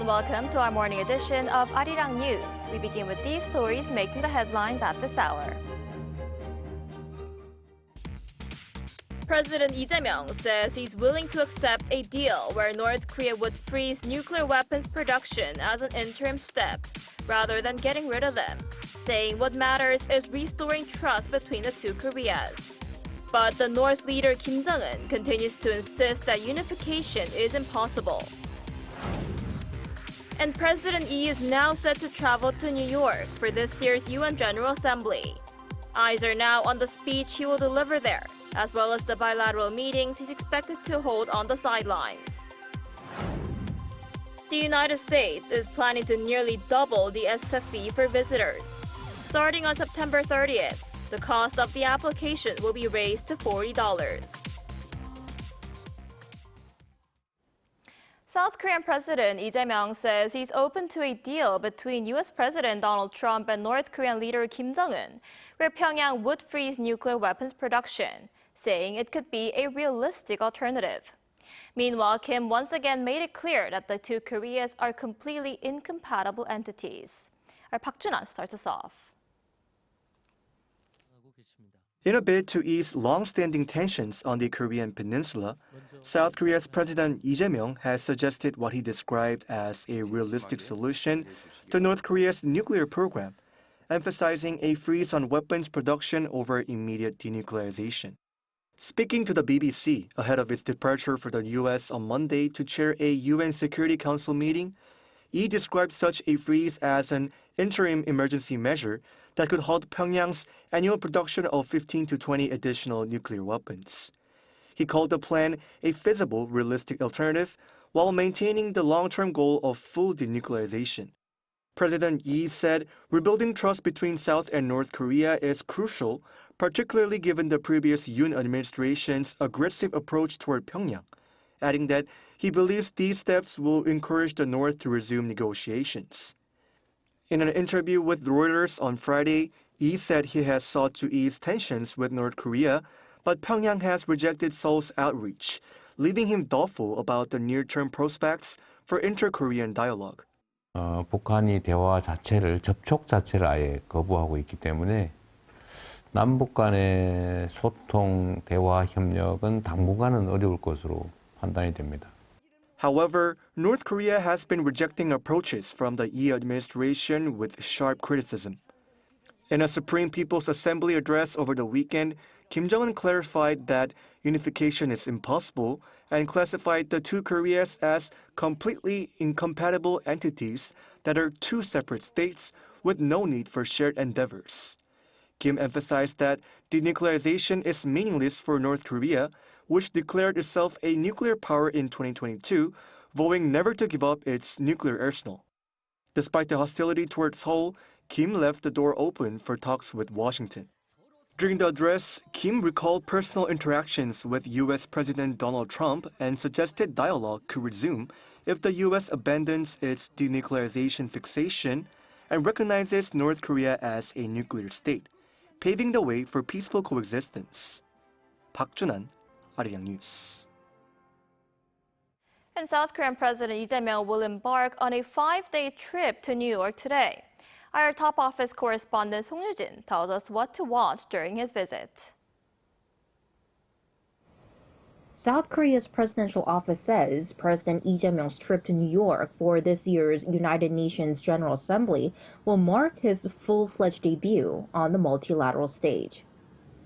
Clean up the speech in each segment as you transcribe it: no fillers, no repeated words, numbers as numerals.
welcome to our morning edition of Arirang News. We begin with these stories making the headlines at this hour. President Lee Jae Myung says he's willing to accept a deal where North Korea would freeze nuclear weapons production as an interim step, rather than getting rid of them, saying what matters is restoring trust between the two Koreas. But the North leader Kim Jong-un continues to insist that unification is impossible. And President Lee is now set to travel to New York for this year's UN General Assembly. Eyes are now on the speech he will deliver there, as well as the bilateral meetings he's expected to hold on the sidelines. The United States is planning to nearly double the ESTA fee for visitors. Starting on September 30th, the cost of the application will be raised to $40. South Korean President Lee Jae Myung says he's open to a deal between U.S. President Donald Trump and North Korean leader Kim Jong-un, where Pyongyang would freeze nuclear weapons production, saying it could be a realistic alternative. Meanwhile, Kim once again made it clear that the two Koreas are completely incompatible entities. Our Park Jun-an starts us off. In a bid to ease long-standing tensions on the Korean peninsula, South Korea's President Lee Jae Myung has suggested what he described as a realistic solution to North Korea's nuclear program, emphasizing a freeze on weapons production over immediate denuclearization. Speaking to the BBC ahead of its departure for the U.S. on Monday to chair a UN Security Council meeting, Lee described such a freeze as an interim emergency measure that could halt Pyongyang's annual production of 15 to 20 additional nuclear weapons. He called the plan a feasible, realistic alternative while maintaining the long-term goal of full denuclearization. President Lee said rebuilding trust between South and North Korea is crucial, particularly given the previous Yoon administration's aggressive approach toward Pyongyang, adding that he believes these steps will encourage the North to resume negotiations. In an interview with Reuters on Friday, Lee said he has sought to ease tensions with North Korea, but Pyongyang has rejected Seoul's outreach, leaving him doubtful about the near-term prospects for inter-Korean dialogue. 북한이 대화 자체를, 접촉 자체를 아예 거부하고 있기 때문에 남북 간의 소통, 대화, 협력은 당분간은 어려울 것으로 판단이 됩니다. However, North Korea has been rejecting approaches from the Lee administration with sharp criticism. In a Supreme People's Assembly address over the weekend, Kim Jong-un clarified that unification is impossible and classified the two Koreas as completely incompatible entities that are two separate states with no need for shared endeavors. Kim emphasized that denuclearization is meaningless for North Korea, which declared itself a nuclear power in 2022, vowing never to give up its nuclear arsenal. Despite the hostility towards Seoul, Kim left the door open for talks with Washington. During the address, Kim recalled personal interactions with U.S. President Donald Trump and suggested dialogue could resume if the U.S. abandons its denuclearization fixation and recognizes North Korea as a nuclear state, paving the way for peaceful coexistence. Park Jun-an, Arirang News. And South Korean President Lee Jae Myung will embark on a 5-day trip to New York today. Our top office correspondent Song Yoo-jin tells us what to watch during his visit. South Korea's presidential office says President Lee Jae Myung's trip to New York for this year's United Nations General Assembly will mark his full-fledged debut on the multilateral stage.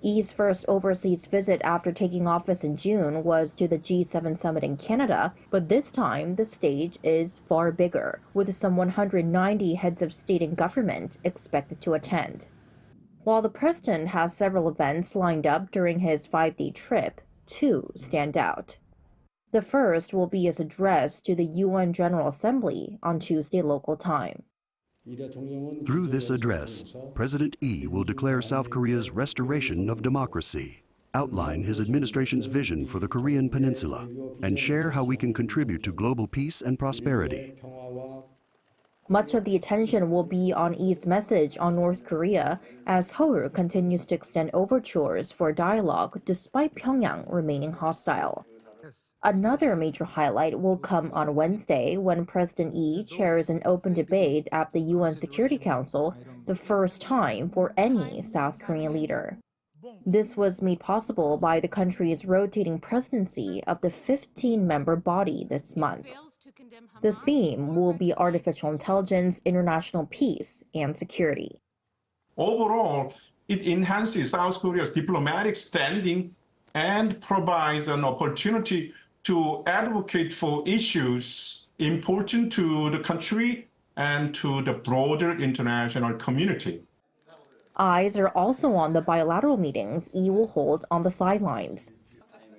Lee's first overseas visit after taking office in June was to the G7 summit in Canada, but this time the stage is far bigger, with some 190 heads of state and government expected to attend. While the president has several events lined up during his 5-day trip, two stand out. The first will be his address to the UN General Assembly on Tuesday local time. Through this address, President Lee will declare South Korea's restoration of democracy, outline his administration's vision for the Korean Peninsula, and share how we can contribute to global peace and prosperity. Much of the attention will be on Lee's message on North Korea as Seoul continues to extend overtures for dialogue despite Pyongyang remaining hostile. Another major highlight will come on Wednesday when President Lee chairs an open debate at the UN Security Council, the first time for any South Korean leader. This was made possible by the country's rotating presidency of the 15-member body this month. The theme will be artificial intelligence, international peace, and security. Overall, it enhances South Korea's diplomatic standing and provides an opportunity to advocate for issues important to the country and to the broader international community. Eyes are also on the bilateral meetings Lee will hold on the sidelines.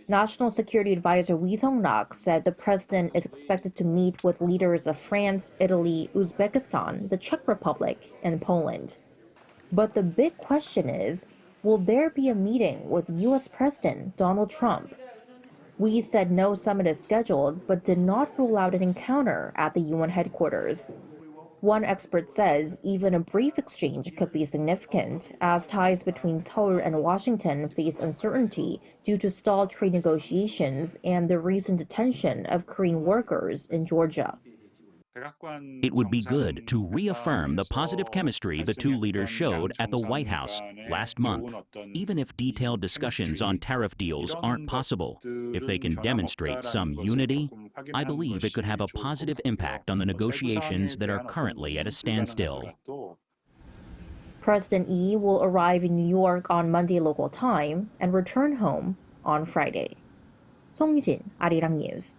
National Security Advisor Lee Seong-rak said the president is expected to meet with leaders of France, Italy, Uzbekistan, the Czech Republic, and Poland. But the big question is, will there be a meeting with U.S. President Donald Trump? Lee said no summit is scheduled, but did not rule out an encounter at the UN headquarters. One expert says even a brief exchange could be significant, as ties between Seoul and Washington face uncertainty due to stalled trade negotiations and the recent detention of Korean workers in Georgia. It would be good to reaffirm the positive chemistry the two leaders showed at the White House last month. Even if detailed discussions on tariff deals aren't possible, if they can demonstrate some unity, I believe it could have a positive impact on the negotiations that are currently at a standstill. President Lee will arrive in New York on Monday local time and return home on Friday. 송유진, Arirang News.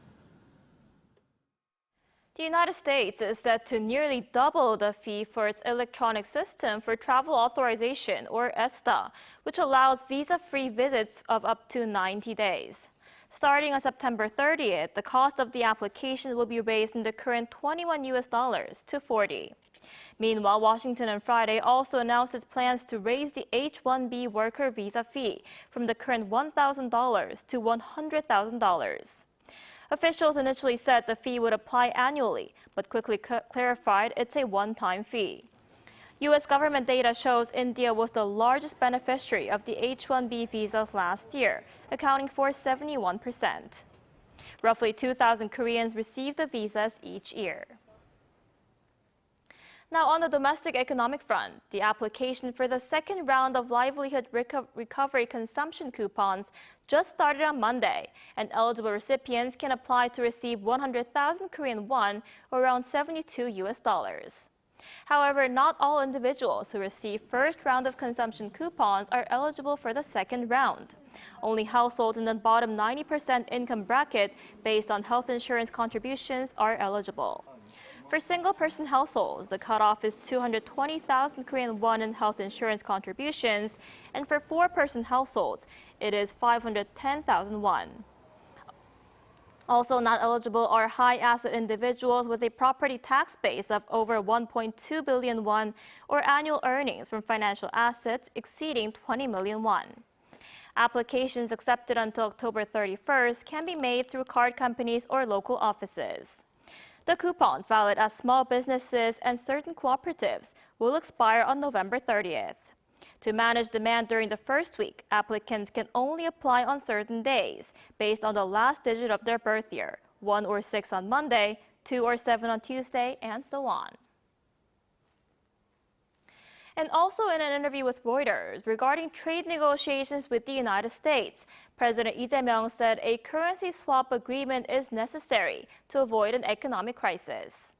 The United States is set to nearly double the fee for its electronic system for travel authorization, or ESTA, which allows visa-free visits of up to 90 days. Starting on September 30th, the cost of the application will be raised from the current $21 to $40. Meanwhile, Washington on Friday also announced its plans to raise the H-1B worker visa fee from the current $1,000 to $100,000. Officials initially said the fee would apply annually, but quickly clarified it's a one-time fee. U.S. government data shows India was the largest beneficiary of the H-1B visas last year, accounting for 71%. Roughly 2,000 Koreans receive the visas each year. Now, on the domestic economic front, the application for the second round of livelihood recovery consumption coupons just started on Monday, and eligible recipients can apply to receive 100,000 Korean won, or around $72. However, not all individuals who receive first round of consumption coupons are eligible for the second round. Only households in the bottom 90% income bracket based on health insurance contributions are eligible. For single-person households, the cutoff is 220,000 Korean won in health insurance contributions, and for four-person households, it is 510,000 won. Also not eligible are high-asset individuals with a property tax base of over 1.2 billion won or annual earnings from financial assets exceeding 20 million won. Applications accepted until October 31st can be made through card companies or local offices. The coupons, valid at small businesses and certain cooperatives, will expire on November 30th. To manage demand during the first week, applicants can only apply on certain days based on the last digit of their birth year, 1 or 6 on Monday, 2 or 7 on Tuesday, and so on. And also in an interview with Reuters regarding trade negotiations with the United States, President Lee Jae Myung said a currency swap agreement is necessary to avoid an economic crisis.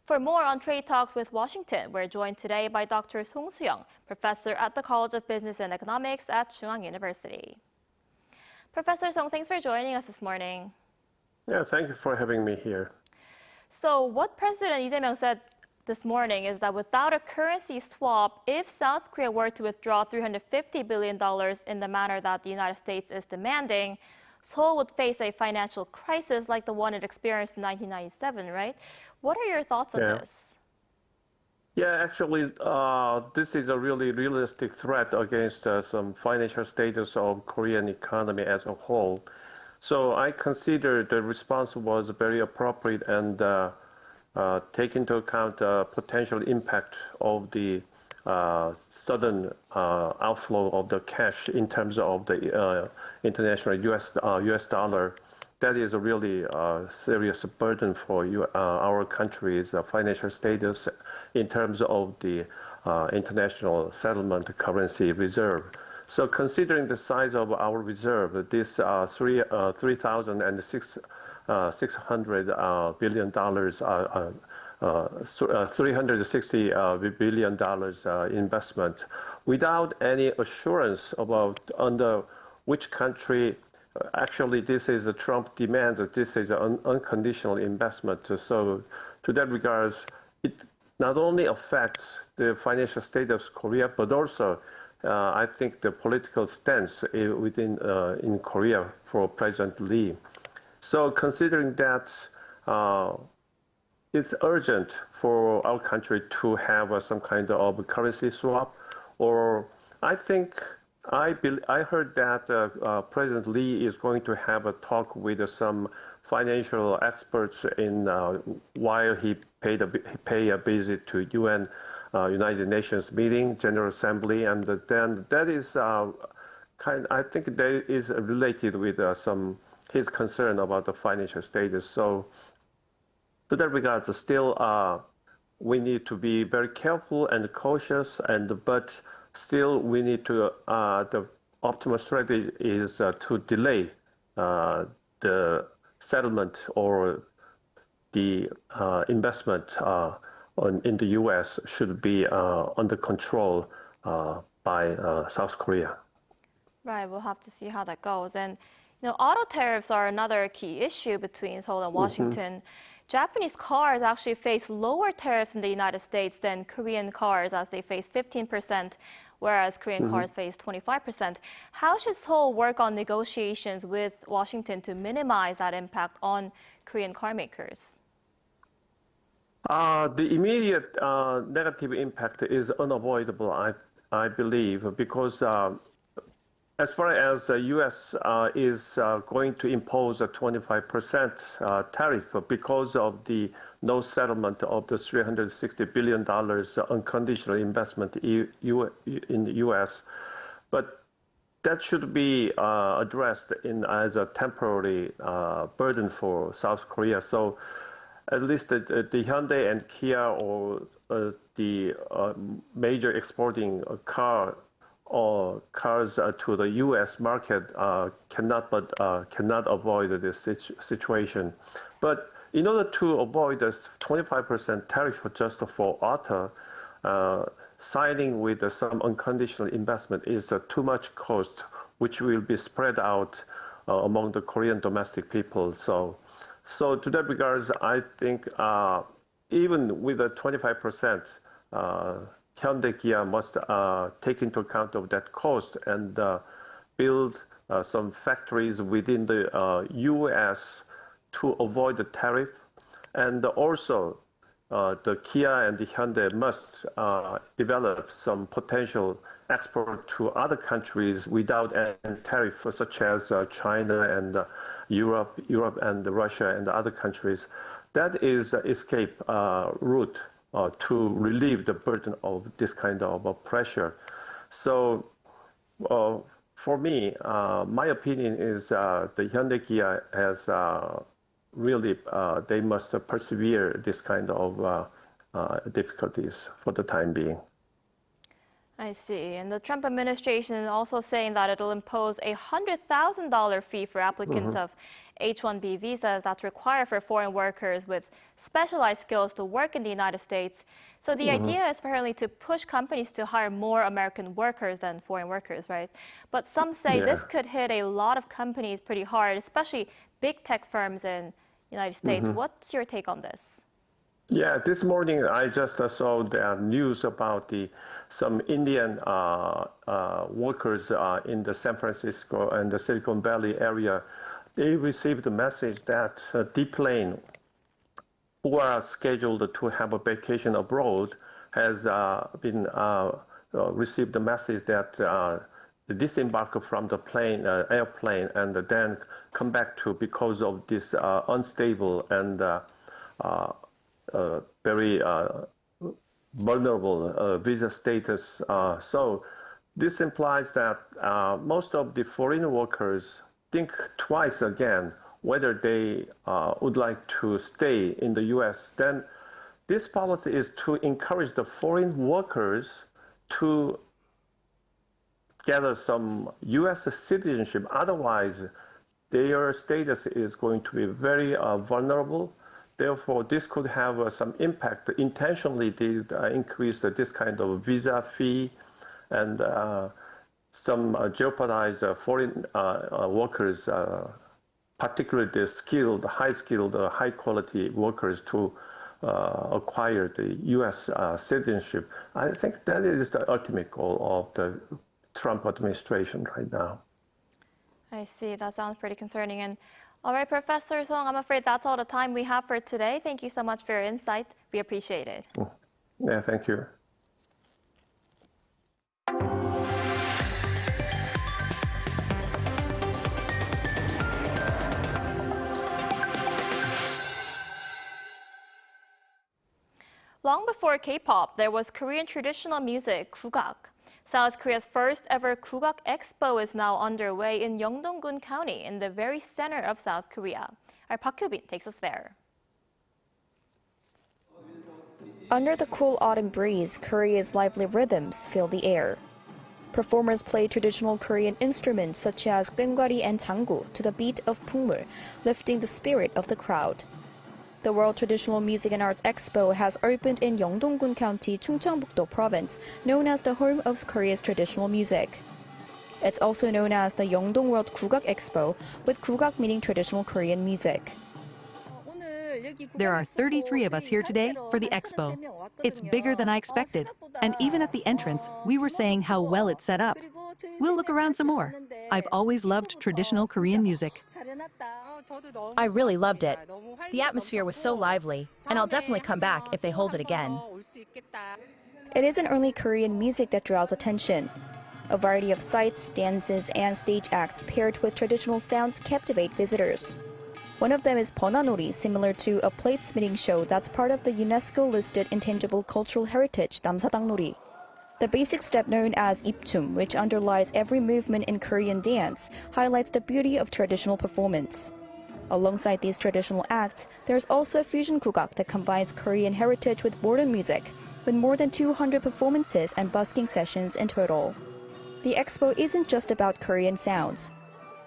For more on trade talks with Washington, we're joined today by Dr. Song Soo-young, professor at the College of Business and Economics at Chungang University. Professor Song, thanks for joining us this morning. Yeah, thank you for having me here. So what President Lee Jae Myung said this morning is that without a currency swap, if South Korea were to withdraw $350 billion in the manner that the United States is demanding, Seoul would face a financial crisis like the one it experienced in 1997, right? What are your thoughts on this? Yeah, actually, this is a really realistic threat against some financial status of Korean economy as a whole. So I consider the response was very appropriate and take into account the potential impact of the sudden outflow of the cash in terms of the international US dollar that is a really serious burden for our country's financial status in terms of the international settlement currency reserve. So considering the size of our reserve, this $3,600 billion, $360 billion investment, without any assurance about under which country, actually this is a Trump demand that this is an unconditional investment. So to that regards, it not only affects the financial state of Korea, but also I think the political stance within in Korea for President Lee. So considering that it's urgent for our country to have some kind of currency swap, or I think I heard that President Lee is going to have a talk with some financial experts in while he paid a visit to UN United Nations meeting, General Assembly, and then that is I think that is related with his concern about the financial status. So to that regard, still we need to be very careful and cautious, but still we need to the optimal strategy is to delay the settlement or the investment in the U.S. should be under control by South Korea. Right, we'll have to see how that goes. And auto tariffs are another key issue between Seoul and Washington. Japanese cars actually face lower tariffs in the United States than Korean cars, as they face 15%, whereas Korean cars face 25%. How should Seoul work on negotiations with Washington to minimize that impact on Korean car makers? The immediate negative impact is unavoidable, I believe, because as far as the U.S. Is going to impose a 25% tariff because of the no settlement of the $360 billion unconditional investment in the U.S., but that should be addressed as a temporary burden for South Korea. So at least the Hyundai and Kia or the major exporting cars to the U.S. market cannot avoid this situation. But in order to avoid this 25% tariff just for auto, signing with some unconditional investment is too much cost, which will be spread out among the Korean domestic people. So to that regards, I think even with a 25%, Hyundai Kia must take into account of that cost and build some factories within the U.S. to avoid the tariff. And also, the Kia and the Hyundai must develop some potential export to other countries without any tariff, such as China and Europe and Russia and other countries. That is escape route to relieve the burden of this kind of pressure. So for me, my opinion is the Hyundai Kia has really, they must persevere this kind of difficulties for the time being. I see. And the Trump administration is also saying that it'll impose a $100,000 fee for applicants of H-1B visas that's required for foreign workers with specialized skills to work in the United States. So the idea is apparently to push companies to hire more American workers than foreign workers, right? But some say this could hit a lot of companies pretty hard, especially big tech firms in the United States. What's your take on this? Yeah, this morning I just saw the news about some Indian workers in the San Francisco and the Silicon Valley area. They received a message that the plane who are scheduled to have a vacation abroad has been received the message that disembark from the airplane and then come back to because of this unstable and very vulnerable visa status. So this implies that most of the foreign workers think twice again whether they would like to stay in the U.S., then this policy is to encourage the foreign workers to gather some U.S. citizenship. Otherwise, their status is going to be very vulnerable. Therefore, this could have some impact. Intentionally, they increase this kind of visa fee and some jeopardize foreign workers, particularly the skilled, high-skilled, high-quality workers to acquire the U.S. citizenship. I think that is the ultimate goal of the Trump administration right now. I see. That sounds pretty concerning. And all right, Professor Song, I'm afraid that's all the time we have for today. Thank you so much for your insight. We appreciate it. Yeah, thank you. Long before K-pop, there was Korean traditional music, Kugak. South Korea's first ever Kugak Expo is now underway in Yeongdong-gun County in the very center of South Korea. Our Park Hyo-bin takes us there. Under the cool autumn breeze, Korea's lively rhythms fill the air. Performers play traditional Korean instruments such as 꽹과리 and 장구 to the beat of 풍물, lifting the spirit of the crowd. The World Traditional Music and Arts Expo has opened in Yeongdong-gun County, Chungcheongbuk-do Province, known as the home of Korea's traditional music. It's also known as the Yeongdong World Kugak Expo, with Kugak meaning traditional Korean music. There are 33 of us here today for the Expo. It's bigger than I expected, and even at the entrance, we were saying how well it's set up. We'll look around some more. I've always loved traditional Korean music. I really loved it. The atmosphere was so lively, and I'll definitely come back if they hold it again. It isn't only Korean music that draws attention. A variety of sights, dances, and stage acts paired with traditional sounds captivate visitors. One of them is Bonanori, similar to a plate-spinning show that's part of the UNESCO-listed Intangible Cultural Heritage, Namsadangnori. The basic step known as ipchum, which underlies every movement in Korean dance, highlights the beauty of traditional performance. Alongside these traditional acts, there's also fusion kugak that combines Korean heritage with modern music, with more than 200 performances and busking sessions in total. The expo isn't just about Korean sounds.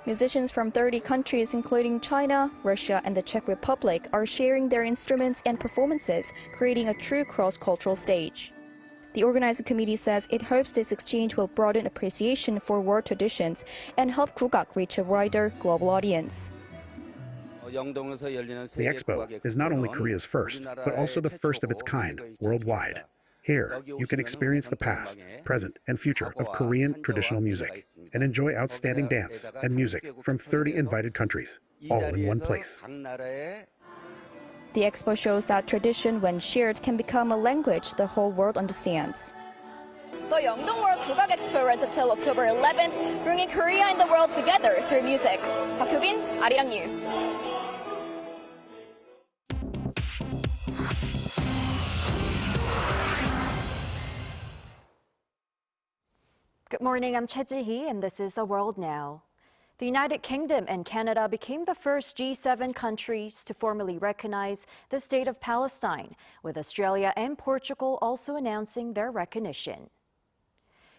Musicians from 30 countries, including China, Russia, and the Czech Republic, are sharing their instruments and performances, creating a true cross-cultural stage. The organizing committee says it hopes this exchange will broaden appreciation for world traditions and help Kugak reach a wider global audience. The Expo is not only Korea's first, but also the first of its kind worldwide. Here, you can experience the past, present, and future of Korean traditional music and enjoy outstanding dance and music from 30 invited countries, all in one place. The expo shows that tradition, when shared, can become a language the whole world understands. The Yeongdong World Kugak Expo runs until October 11th, bringing Korea and the world together through music. Park Hyo-bin, Arirang News. Good morning, I'm Choi Ji-hee, and this is The World Now. The United Kingdom and Canada became the first G7 countries to formally recognize the state of Palestine, with Australia and Portugal also announcing their recognition.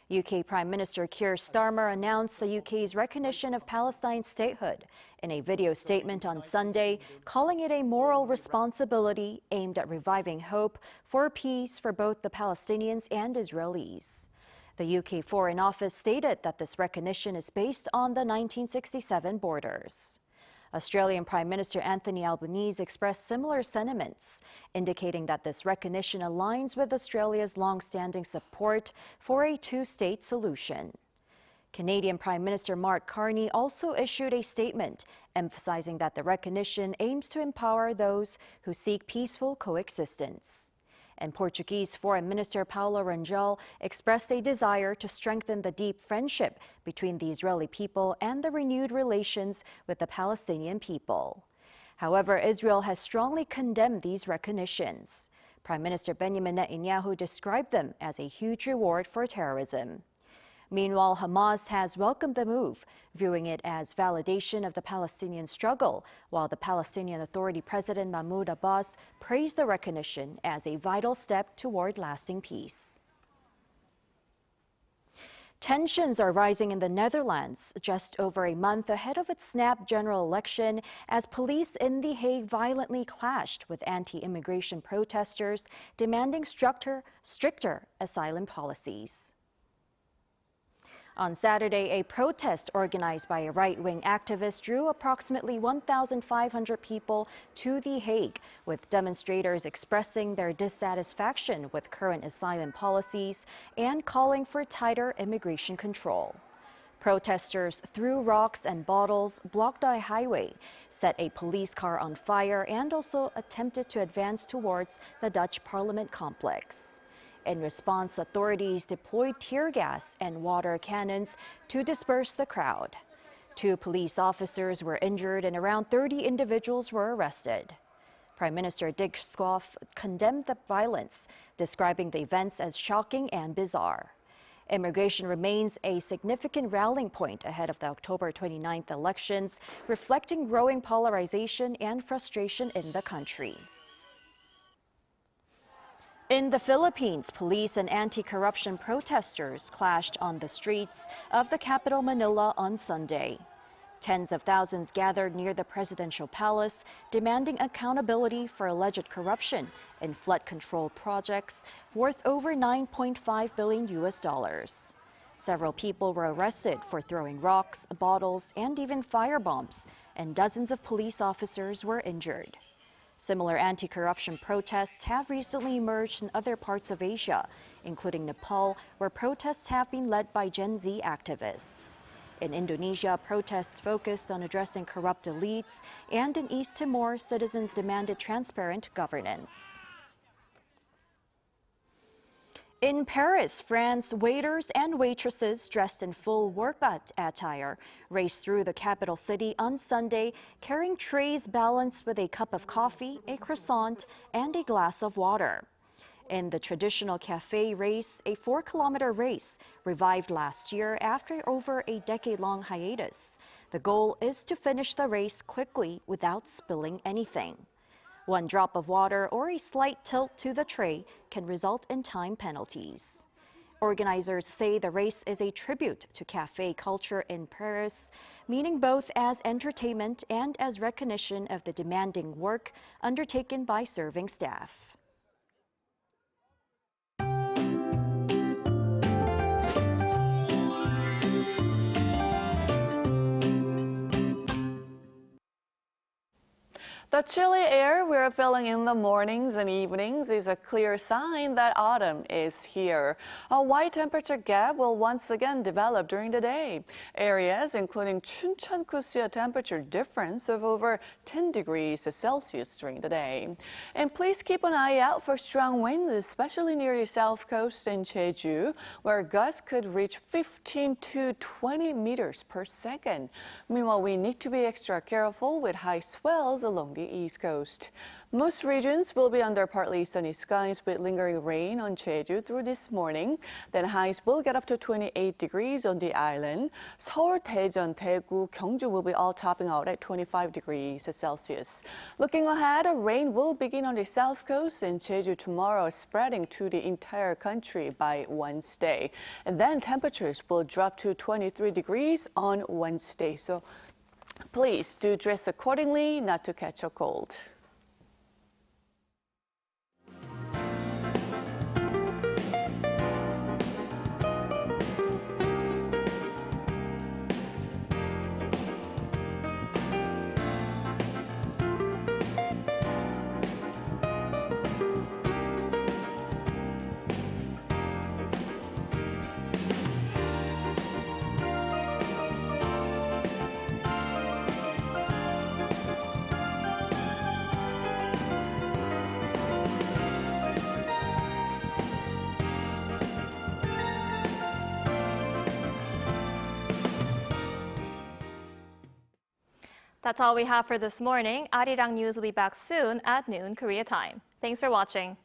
UK Prime Minister Keir Starmer announced the UK's recognition of Palestine's statehood in a video statement on Sunday, calling it a moral responsibility aimed at reviving hope for peace for both the Palestinians and Israelis. The UK Foreign Office stated that this recognition is based on the 1967 borders. Australian Prime Minister Anthony Albanese expressed similar sentiments, indicating that this recognition aligns with Australia's long-standing support for a two-state solution. Canadian Prime Minister Mark Carney also issued a statement emphasizing that the recognition aims to empower those who seek peaceful coexistence. And Portuguese Foreign Minister Paulo Rangel expressed a desire to strengthen the deep friendship between the Israeli people and the renewed relations with the Palestinian people. However, Israel has strongly condemned these recognitions. Prime Minister Benjamin Netanyahu described them as a huge reward for terrorism. Meanwhile, Hamas has welcomed the move, viewing it as validation of the Palestinian struggle, while the Palestinian Authority President Mahmoud Abbas praised the recognition as a vital step toward lasting peace. Tensions are rising in the Netherlands just over a month ahead of its snap general election as police in The Hague violently clashed with anti-immigration protesters demanding stricter asylum policies. On Saturday, a protest organized by a right-wing activist drew approximately 1,500 people to The Hague, with demonstrators expressing their dissatisfaction with current asylum policies and calling for tighter immigration control. Protesters threw rocks and bottles, blocked a highway, set a police car on fire, and also attempted to advance towards the Dutch Parliament complex. In response, authorities deployed tear gas and water cannons to disperse the crowd. 2 police officers were injured and around 30 individuals were arrested. Prime Minister Dick Schoof condemned the violence, describing the events as shocking and bizarre. Immigration remains a significant rallying point ahead of the October 29th elections, reflecting growing polarization and frustration in the country. In the Philippines, police and anti-corruption protesters clashed on the streets of the capital Manila on Sunday. Tens of thousands gathered near the presidential palace, demanding accountability for alleged corruption in flood control projects worth over $9.5 billion. Several people were arrested for throwing rocks, bottles, and even firebombs, and dozens of police officers were injured. Similar anti-corruption protests have recently emerged in other parts of Asia, including Nepal, where protests have been led by Gen Z activists. In Indonesia, protests focused on addressing corrupt elites, and in East Timor, citizens demanded transparent governance. In Paris, France, waiters and waitresses dressed in full work attire raced through the capital city on Sunday, carrying trays balanced with a cup of coffee, a croissant, and a glass of water. In the traditional cafe race, a 4-kilometer race revived last year after over a decade-long hiatus. The goal is to finish the race quickly without spilling anything. 1 drop of water or a slight tilt to the tray can result in time penalties. Organizers say the race is a tribute to cafe culture in Paris, meaning both as entertainment and as recognition of the demanding work undertaken by serving staff. The chilly air we're feeling in the mornings and evenings is a clear sign that autumn is here. A wide temperature gap will once again develop during the day. Areas including Chuncheon see a temperature difference of over 10 degrees Celsius during the day. And please keep an eye out for strong winds, especially near the south coast in Jeju, where gusts could reach 15 to 20 meters per second. Meanwhile, we need to be extra careful with high swells along the east coast. Most regions will be under partly sunny skies with lingering rain on Jeju through this morning. Then highs will get up to 28 degrees on the island. Seoul, Daejeon, Daegu, Gyeongju will be all topping out at 25 degrees Celsius. Looking ahead, rain will begin on the south coast in Jeju tomorrow, spreading to the entire country by Wednesday. And then temperatures will drop to 23 degrees on Wednesday. So please do dress accordingly not to catch a cold. That's all we have for this morning. Arirang News will be back soon at noon Korea time. Thanks for watching.